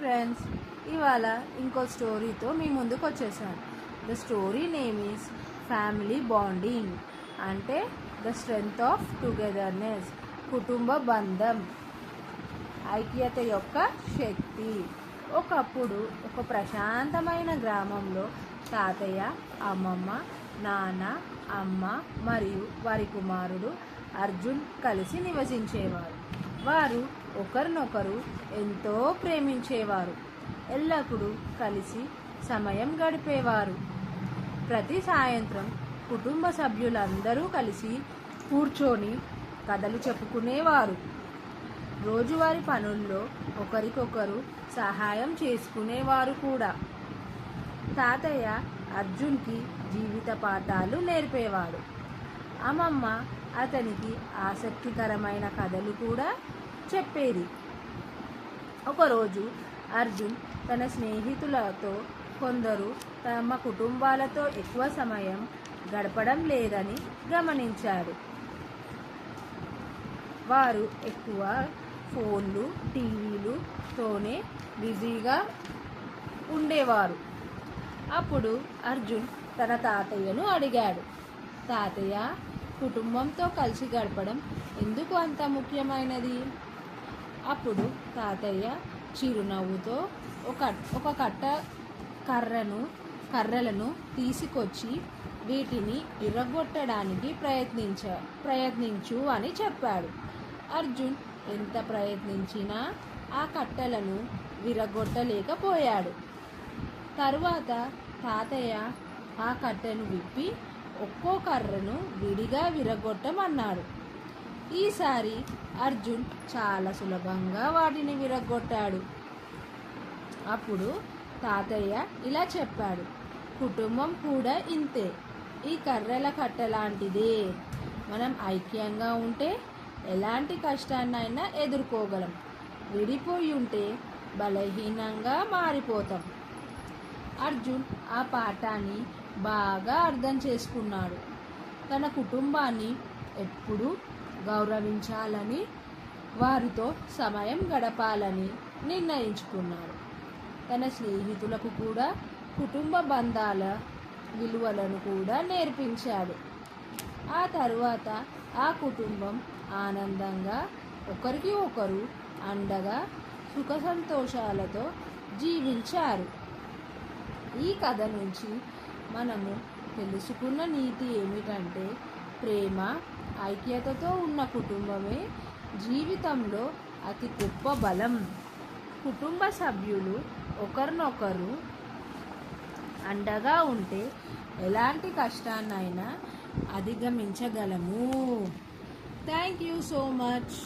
Friends, ఇవాళ ఇంకో స్టోరీతో మీ ముందుకు వచ్చేసాను. The story name is family bonding, అంటే ద స్ట్రెంగ్త్ ఆఫ్ టుగెదర్నెస్, కుటుంబ బంధం, ఐక్యత యొక్క శక్తి. ఒకప్పుడు ఒక ప్రశాంతమైన గ్రామంలో తాతయ్య, అమ్మమ్మ, నాన్న, అమ్మ మరియు వారి కుమారుడు అర్జున్ కలిసి నివసించేవారు. వారు ఒకరినొకరు ఎంతో ప్రేమించేవారు. ఎల్లప్పుడూ కలిసి సమయం గడిపేవారు. ప్రతి సాయంత్రం కుటుంబ సభ్యులందరూ కలిసి కూర్చొని కథలు చెప్పుకునేవారు. రోజువారీ పనుల్లో ఒకరికొకరు సహాయం చేసుకునేవారు కూడా. తాతయ్య అర్జున్కి జీవిత పాఠాలు నేర్పేవాడు. అమ్మమ్మ అతనికి ఆసక్తికరమైన కథలు కూడా చెప్పేది. ఒకరోజు అర్జున్ తన స్నేహితులతో కొందరు తమ కుటుంబాలతో ఎక్కువ సమయం గడపడం లేదని గమనించాడు. వారు ఎక్కువ ఫోన్లు, టీవీలుతోనే బిజీగా ఉండేవారు. అప్పుడు అర్జున్ తన తాతయ్యను అడిగాడు, తాతయ్య, కుటుంబంతో కలిసి గడపడం ఎందుకు అంత ముఖ్యమైనది? అప్పుడు తాతయ్య చిరునవ్వుతో ఒక కట్ట కర్రలను తీసుకొచ్చి వీటిని విరగొట్టడానికి ప్రయత్నించు అని చెప్పాడు. అర్జున్ ఎంత ప్రయత్నించినా ఆ కట్టెలను విరగొట్టలేకపోయాడు. తరువాత తాతయ్య ఆ కట్టెను విప్పి ఒక్కో కర్రను విడిగా విరగొట్టమన్నాడు. ఈసారి అర్జున్ చాలా సులభంగా వాటిని విరగొట్టాడు. అప్పుడు తాతయ్య ఇలా చెప్పాడు, కుటుంబం కూడా ఇంతే, ఈ కర్రల కట్ట లాంటిదే. మనం ఐక్యంగా ఉంటే ఎలాంటి కష్టాన్నైనా ఎదుర్కోగలం. విడిపోయి ఉంటే బలహీనంగా మారిపోతాం. అర్జున్ ఆ పాఠాన్ని బాగా అర్థం చేసుకున్నాడు. తన కుటుంబాన్ని ఎప్పుడూ గౌరవించాలని, వారితో సమయం గడపాలని నిర్ణయించుకున్నాడు. తన స్నేహితులకు కూడా కుటుంబ బంధాల విలువలను కూడా నేర్పించాడు. ఆ తరువాత ఆ కుటుంబం ఆనందంగా ఒకరికి ఒకరు అండగా సుఖ సంతోషాలతో జీవించారు. ఈ కథ నుంచి మనము తెలుసుకున్న నీతి ఏమిటంటే, ప్రేమ, ఐక్యతతో ఉన్న కుటుంబమే జీవితంలో అతి గొప్ప బలం. కుటుంబ సభ్యులు ఒకరినొకరు అండగా ఉంటే ఎలాంటి కష్టాన్నైనా అధిగమించగలము. Thank you so much.